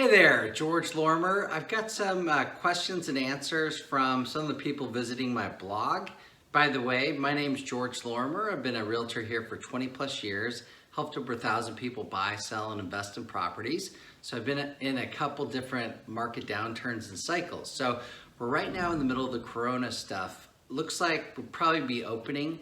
Hey there, George Lorimer. I've got some questions and answers from some of the people visiting my blog. By the way, my name's George Lorimer. I've been a realtor here for 20 plus years, helped over 1,000 people buy, sell, and invest in properties. So I've been in a couple different market downturns and cycles. So we're right now in the middle of the Corona stuff. Looks like we'll probably be opening.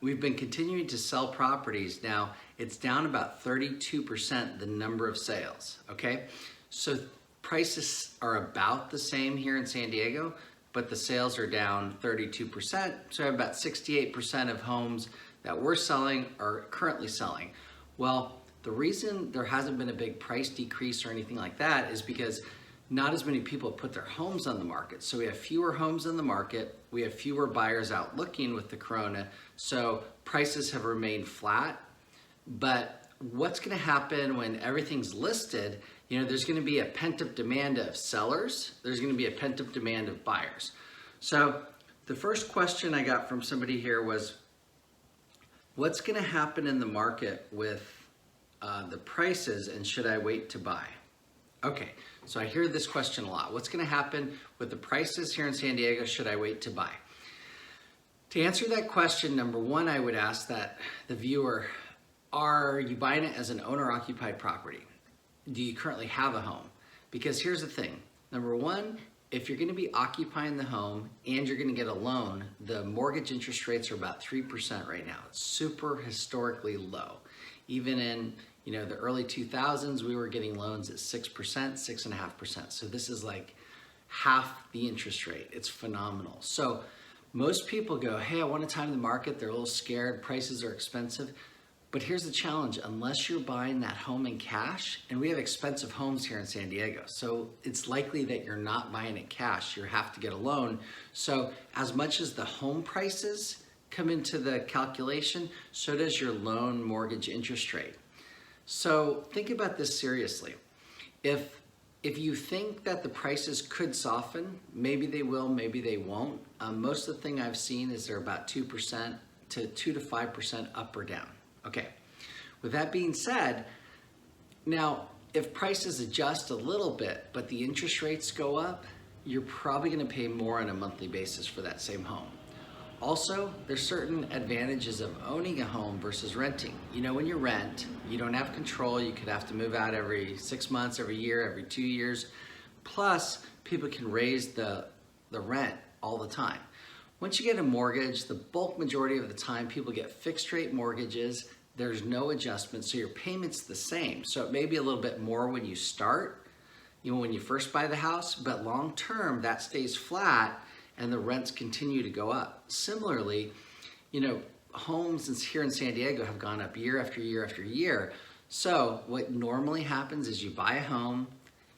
We've been continuing to sell properties. Now, it's down about 32% the number of sales, okay? So prices are about the same here in San Diego, but the sales are down 32%. So about 68% of homes that we're selling are currently selling. Well, the reason there hasn't been a big price decrease or anything like that is because not as many people have put their homes on the market. So we have fewer homes on the market. We have fewer buyers out looking with the Corona. So prices have remained flat. But what's going to happen when everything's listed? You know, there's going to be a pent-up demand of sellers. There's going to be a pent-up demand of buyers. So the first question I got from somebody here was, what's going to happen in the market with the prices, and should I wait to buy? Okay, so I hear this question a lot. What's going to happen with the prices here in San Diego? Should I wait to buy? To answer that question, number one, I would ask that the viewer, are you buying it as an owner-occupied property? Do you currently have a home? Because here's the thing. Number one, if you're going to be occupying the home and you're going to get a loan, the mortgage interest rates are about 3% right now. It's super historically low. Even in the early 2000s, we were getting loans at 6%, 6.5%. So this is like half the interest rate. It's phenomenal. So most people go, hey, I want to time the market. They're a little scared. Prices are expensive. But here's the challenge. Unless you're buying that home in cash, and we have expensive homes here in San Diego, so it's likely that you're not buying it cash. You have to get a loan. So as much as the home prices come into the calculation, so does your loan mortgage interest rate. So think about this seriously. If you think that the prices could soften, maybe they will, maybe they won't. Most of the thing I've seen is they're about 2% to 2 to 5% up or down. Okay, with that being said, now if prices adjust a little bit, but the interest rates go up, you're probably gonna pay more on a monthly basis for that same home. Also, there's certain advantages of owning a home versus renting. You know, when you rent, you don't have control. You could have to move out every 6 months, every year, every 2 years. Plus, people can raise the rent all the time. Once you get a mortgage, the bulk majority of the time, people get fixed rate mortgages. There's no adjustment, so your payment's the same. So it may be a little bit more when you start, when you first buy the house, but long term, that stays flat and the rents continue to go up. Similarly, homes here in San Diego have gone up year after year after year. So what normally happens is you buy a home,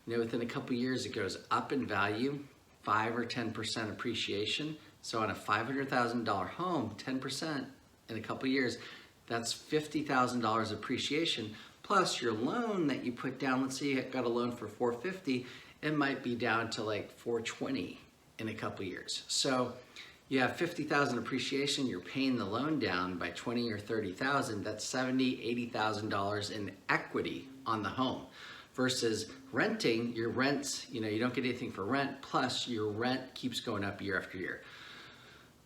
within a couple years, it goes up in value, 5 or 10% appreciation. So on a $500,000 home, 10% in a couple years, that's $50,000 appreciation. Plus your loan that you put down, let's say you got a loan for $450, it might be down to like $420 in a couple years. So you have $50,000 appreciation, you're paying the loan down by $20,000 or $30,000, that's $70,000, $80,000 in equity on the home. Versus renting, your rents, you don't get anything for rent, plus your rent keeps going up year after year.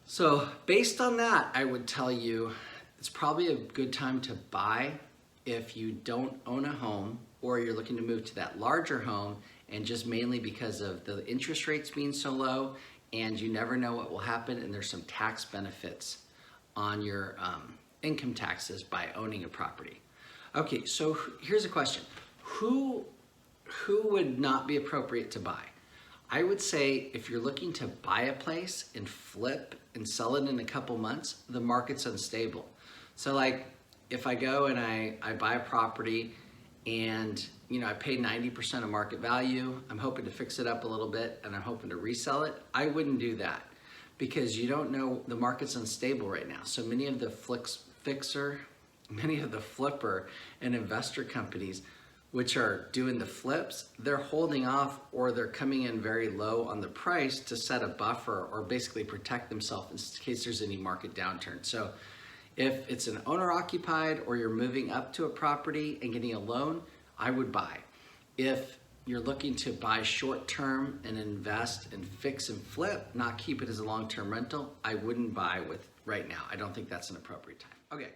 So based on that, I would tell you it's probably a good time to buy if you don't own a home or you're looking to move to that larger home, and just mainly because of the interest rates being so low and you never know what will happen, and there's some tax benefits on your income taxes by owning a property. Okay, so here's a question. Who would not be appropriate to buy? I would say if you're looking to buy a place and flip and sell it in a couple months, the market's unstable. So like if I go and I buy a property and I pay 90% of market value, I'm hoping to fix it up a little bit and I'm hoping to resell it, I wouldn't do that because you don't know, the market's unstable right now. So many of the flipper and investor companies which are doing the flips, they're holding off or they're coming in very low on the price to set a buffer or basically protect themselves in case there's any market downturn. So if it's an owner occupied or you're moving up to a property and getting a loan, I would buy. If you're looking to buy short term and invest and fix and flip, not keep it as a long-term rental, I wouldn't buy with right now. I don't think that's an appropriate time. Okay.